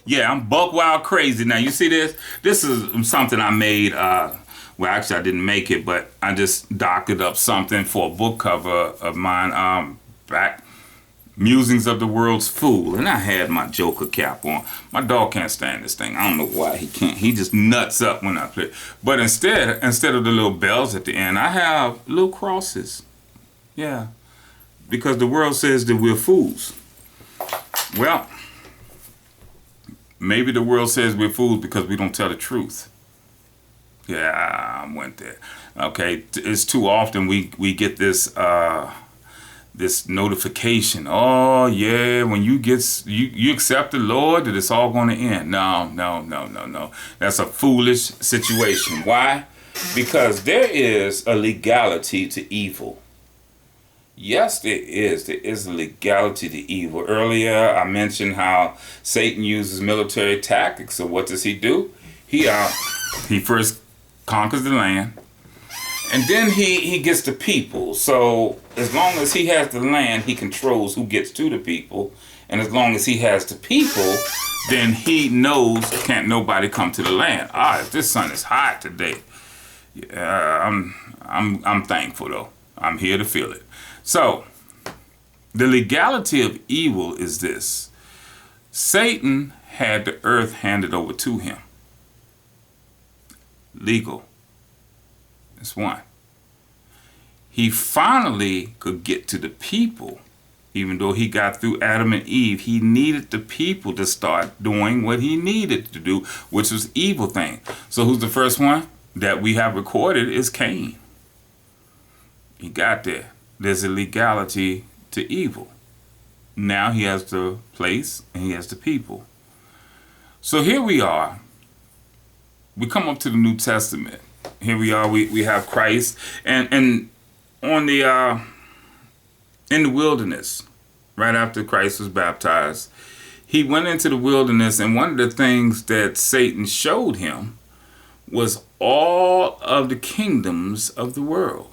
Yeah, I'm buck wild crazy. Now, you see this? This is something I made. Well, actually, I didn't make it, but I just doctored up something for a book cover of mine. Back Musings of the World's Fool, and I had my Joker cap on. My dog can't stand this thing. I don't know why he can't. He just nuts up when I play. But instead of the little bells at the end, I have little crosses. Yeah, because the world says that we're fools. Well, maybe the world says we're fools because we don't tell the truth. Yeah, I went there. Okay, it's too often we get this notification. Oh yeah, when you accept the Lord, that it's all going to end. No, no, no, no, no. That's a foolish situation. Why? Because there is a legality to evil. Yes, there is. There is a legality to evil. Earlier, I mentioned how Satan uses military tactics. So what does he do? He first conquers the land, and then he gets the people. So as long as he has the land, he controls who gets to the people. And as long as he has the people, then he knows can't nobody come to the land. If this sun is hot today. Yeah, I'm thankful though. I'm here to feel it. So the legality of evil is this. Satan had the earth handed over to him. Legal. That's one. He finally could get to the people. Even though he got through Adam and Eve, he needed the people to start doing what he needed to do, which was evil thing. So who's the first one that we have recorded is Cain. He got there. There's a legality to evil. Now he has the place and he has the people. So here we are. We come up to the New Testament. Here we are. We have Christ, and on the in the wilderness, right after Christ was baptized, he went into the wilderness, and one of the things that Satan showed him was all of the kingdoms of the world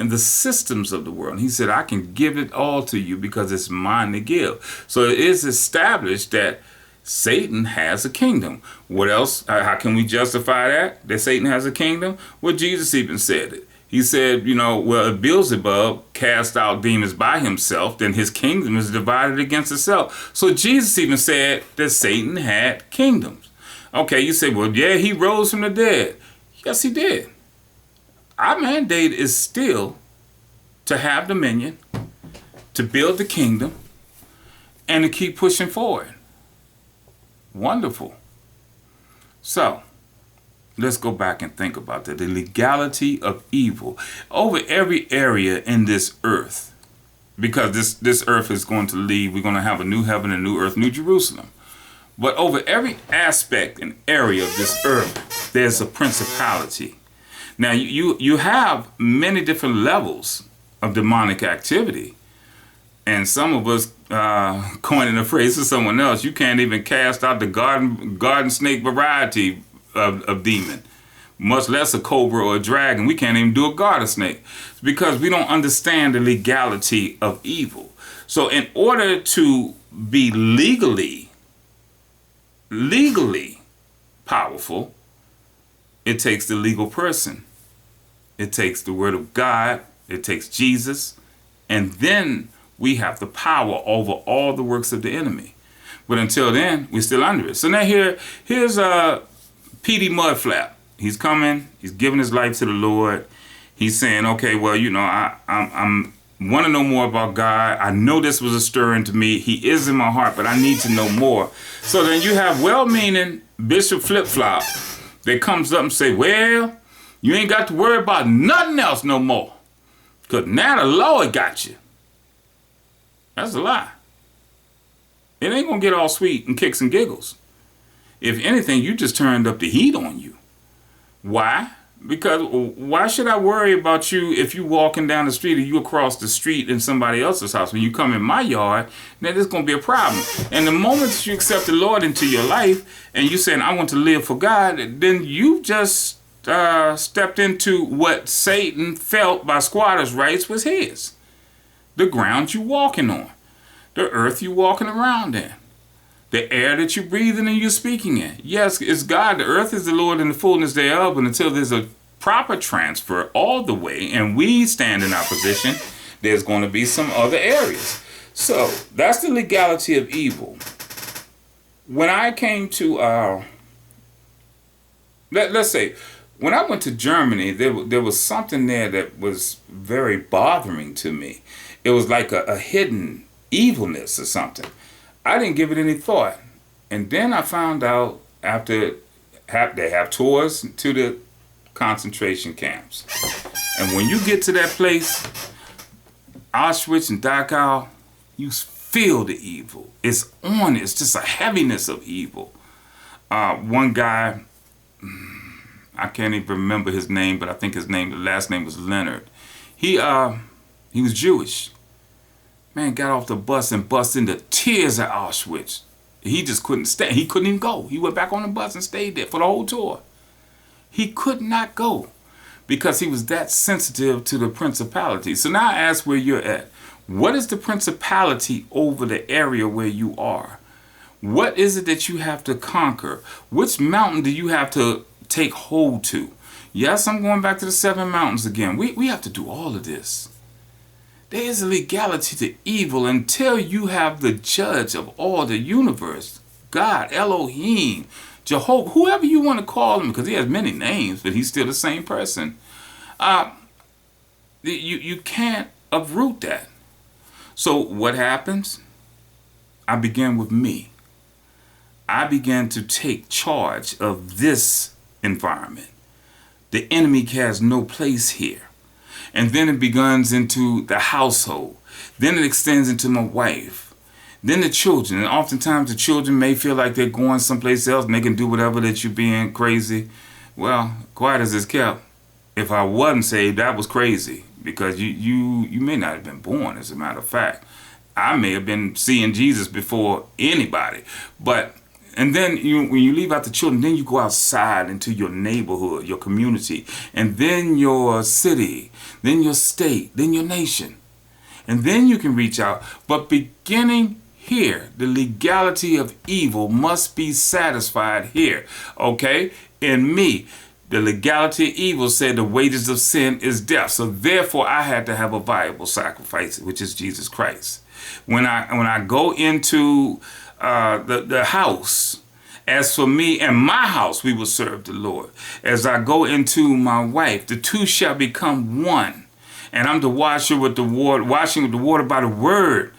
and the systems of the world. And he said, I can give it all to you because it's mine to give. So it is established that Satan has a kingdom. What else? How can we justify that Satan has a kingdom? Well, Jesus even said it. He said, well, if Beelzebub cast out demons by himself, then his kingdom is divided against itself. So Jesus even said that Satan had kingdoms. Okay, you say, well, yeah, he rose from the dead. Yes, he did. Our mandate is still to have dominion, to build the kingdom, and to keep pushing forward. Wonderful. So, let's go back and think about that. The legality of evil over every area in this earth. Because this earth is going to leave. We're going to have a new heaven, a new earth, New Jerusalem. But over every aspect and area of this earth, there's a principality. Now, you have many different levels of demonic activity. And some of us, coining a phrase to someone else, you can't even cast out the garden snake variety of demon, much less a cobra or a dragon. We can't even do a garter snake because we don't understand the legality of evil. So in order to be legally powerful, it takes the legal person. It takes the word of God. It takes Jesus. And then we have the power over all the works of the enemy. But until then, we're still under it. So now here's P.D. Mudflap. He's coming. He's giving his life to the Lord. He's saying, okay, well, I'm want to know more about God. I know this was a stirring to me. He is in my heart, but I need to know more. So then you have well-meaning Bishop Flip-Flop that comes up and say, well, you ain't got to worry about nothing else no more, because now the Lord got you. That's a lie. It ain't going to get all sweet and kicks and giggles. If anything, you just turned up the heat on you. Why? Because why should I worry about you if you walking down the street or you across the street in somebody else's house? When you come in my yard, then there's going to be a problem. And the moment that you accept the Lord into your life and you saying, I want to live for God, then you just stepped into what Satan felt by squatters' rights was his. The ground you walking on. The earth you walking around in. The air that you're breathing and you're speaking in. Yes, it's God. The earth is the Lord and the fullness thereof. And until there's a proper transfer all the way and we stand in our position, there's going to be some other areas. So that's the legality of evil. When I came to, let's say, when I went to Germany, there was something there that was very bothering to me. It was like a hidden evilness or something. I didn't give it any thought. And then I found out after they have tours to the concentration camps. And when you get to that place, Auschwitz and Dachau, you feel the evil. It's on. It's just a heaviness of evil. One guy, I can't even remember his name, but I think the last name was Leonard. He was Jewish. Man got off the bus and bust into tears at Auschwitz. He just couldn't stay. He couldn't even go. He went back on the bus and stayed there for the whole tour. He could not go because he was that sensitive to the principality. So now I ask where you're at. What is the principality over the area where you are? What is it that you have to conquer? Which mountain do you have to take hold to? Yes, I'm going back to the 7 mountains again. We have to do all of this. There is a legality to evil until you have the judge of all the universe, God, Elohim, Jehovah, whoever you want to call him, because he has many names, but he's still the same person. You can't uproot that. So what happens? I begin with me. I began to take charge of this environment. The enemy has no place here. And then it begins into the household. Then it extends into my wife. Then the children. And oftentimes the children may feel like they're going someplace else and they can do whatever that you're being crazy. Well, quiet as it's kept. If I wasn't saved, that was crazy. Because you may not have been born, as a matter of fact. I may have been seeing Jesus before anybody. And then when you leave out the children, then you go outside into your neighborhood, your community, and then your city, then your state, then your nation. And then you can reach out. But beginning here, the legality of evil must be satisfied here. Okay? In me, the legality of evil said the wages of sin is death. So therefore, I had to have a viable sacrifice, which is Jesus Christ. When I go into the house, as for me and my house, we will serve the Lord. As I go into my wife, the two shall become one. And I'm to wash her with the water, washing with the water by the word.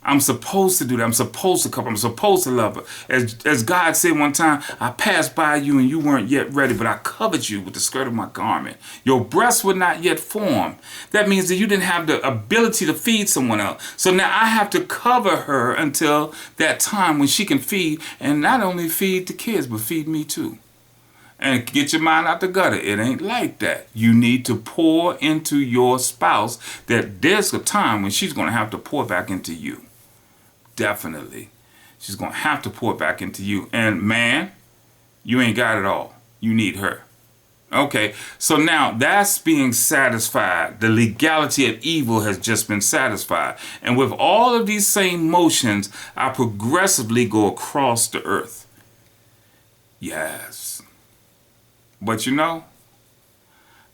I'm supposed to do that. I'm supposed to cover. I'm supposed to love her. As God said one time, I passed by you and you weren't yet ready, but I covered you with the skirt of my garment. Your breasts were not yet formed. That means that you didn't have the ability to feed someone else. So now I have to cover her until that time when she can feed, and not only feed the kids, but feed me too. And get your mind out the gutter. It ain't like that. You need to pour into your spouse that there's a time when she's going to have to pour back into you. Definitely. She's going to have to pour back into you. And man, you ain't got it all. You need her. Okay, so now that's being satisfied. The legality of evil has just been satisfied. And with all of these same motions, I progressively go across the earth. Yes. But you know,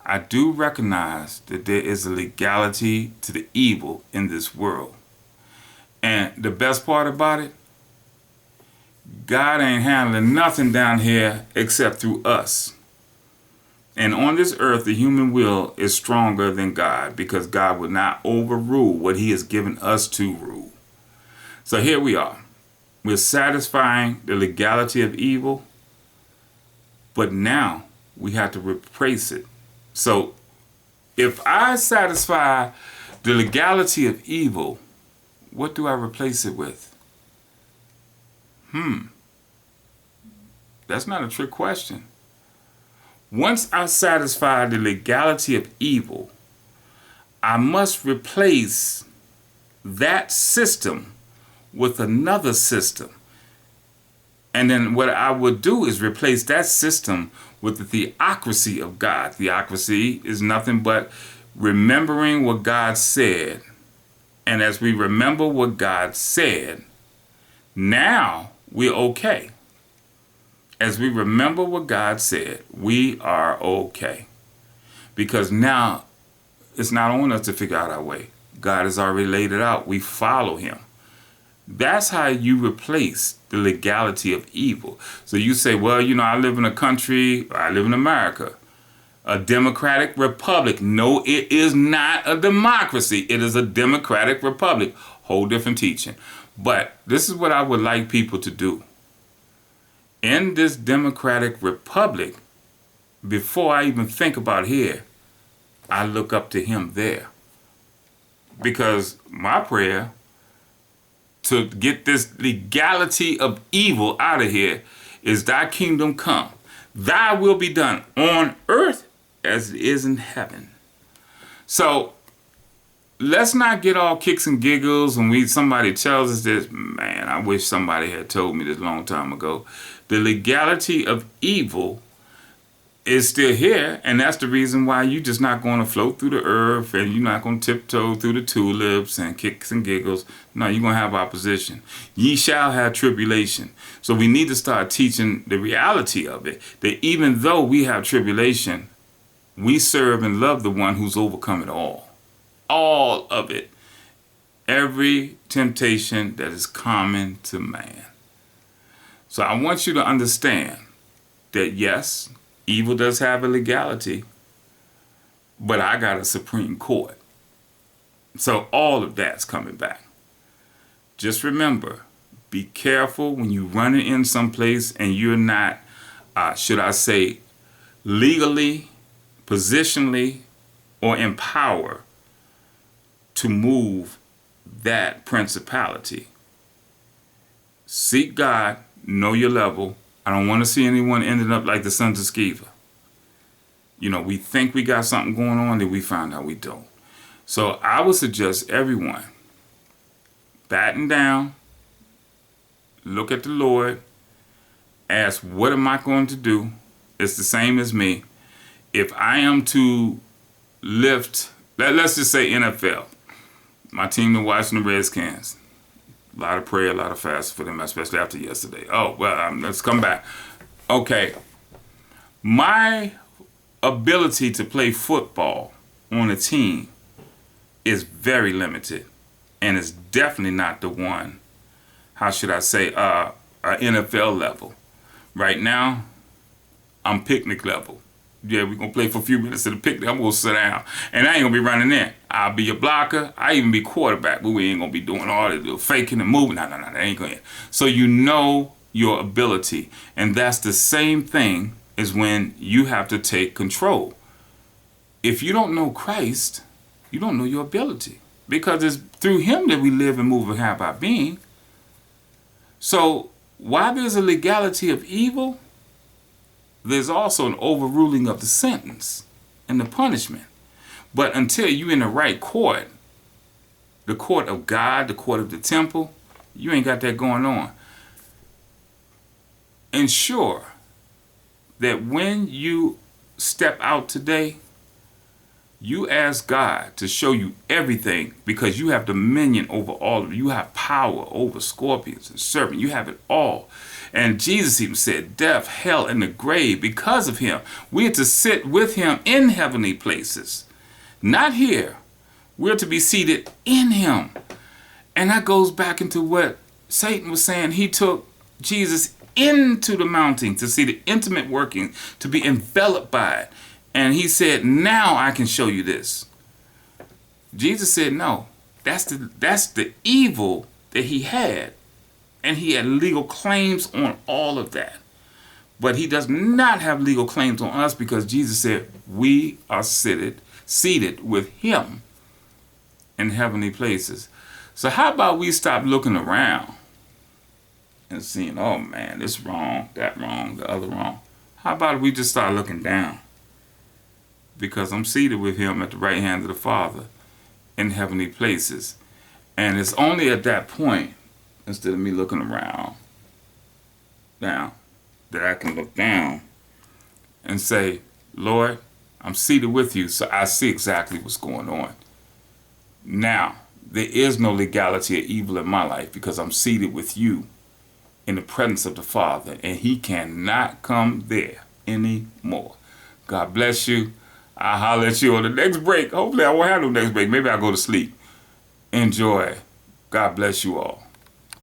I do recognize that there is a legality to the evil in this world. And the best part about it, God ain't handling nothing down here except through us. And on this earth, the human will is stronger than God, because God will not overrule what he has given us to rule. So here we are. We're satisfying the legality of evil, but now we have to replace it. So if I satisfy the legality of evil, what do I replace it with? That's not a trick question. Once I satisfy the legality of evil, I must replace that system with another system. And then what I would do is replace that system with the theocracy of God. Theocracy is nothing but remembering what God said. And as we remember what God said, now we're okay. As we remember what God said, we are okay. Because now it's not on us to figure out our way. God has already laid it out. We follow him. That's how you replace the legality of evil. So you say, well, I live in a country, I live in America, a democratic republic. No, it is not a democracy. It is a democratic republic. Whole different teaching. But this is what I would like people to do. In this democratic republic, before I even think about here, I look up to him there. Because my prayer to get this legality of evil out of here is thy kingdom come. Thy will be done on earth as it is in heaven. So let's not get all kicks and giggles when somebody tells us this. Man, I wish somebody had told me this a long time ago. The legality of evil is still here, and that's the reason why you're just not going to float through the earth and you're not going to tiptoe through the tulips and kicks and giggles. No, you're going to have opposition. Ye shall have tribulation. So we need to start teaching the reality of it, that even though we have tribulation, we serve and love the one who's overcome it all. All of it. Every temptation that is common to man. So I want you to understand that yes, evil does have a legality, but I got a Supreme Court. So all of that's coming back. Just remember, be careful when you're running in someplace and you're not, should I say, legally, positionally, or in power to move that principality. Seek God, know your level. I don't want to see anyone ending up like the sons of Sceva. We think we got something going on, then we find out we don't. So I would suggest everyone batten down, look at the Lord, ask, what am I going to do? It's the same as me. If I am to lift, let's just say NFL, my team, the Washington Redskins, a lot of prayer, a lot of fast for them, especially after yesterday. Oh, well, let's come back. Okay. My ability to play football on a team is very limited. And it's definitely not the one, how should I say, NFL level. Right now, I'm picnic level. Yeah, we're going to play for a few minutes at the picnic. I'm going to sit down. And I ain't going to be running in. I'll be a blocker. I even be quarterback. But we ain't going to be doing all the faking and moving. No, that ain't going to. So you know your ability. And that's the same thing as when you have to take control. If you don't know Christ, you don't know your ability. Because it's through him that we live and move and have our being. So while there's a legality of evil, there's also an overruling of the sentence and the punishment. But until you're in the right court, the court of God, the court of the temple, you ain't got that going on. Ensure that when you step out today, you ask God to show you everything, because you have dominion over all of it. You have power over scorpions and serpents. You have it all. And Jesus even said, death, hell, and the grave, because of him, we are to sit with him in heavenly places. Not here. We're to be seated in him. And that goes back into what Satan was saying. He took Jesus into the mountain to see the intimate working, to be enveloped by it. And he said, now I can show you this. Jesus said, no, that's the evil that he had. And he had legal claims on all of that. But he does not have legal claims on us, because Jesus said we are seated with him in heavenly places. So how about we stop looking around and seeing, oh man, this wrong, that wrong, the other wrong. How about we just start looking down? Because I'm seated with him at the right hand of the Father in heavenly places. And it's only at that point, instead of me looking around now, that I can look down and say, Lord, I'm seated with you, so I see exactly what's going on. Now, there is no legality of evil in my life, because I'm seated with you in the presence of the Father, and he cannot come there anymore. God bless you. I'll holler at you on the next break. Hopefully I won't have no next break. Maybe I'll go to sleep. Enjoy. God bless you all.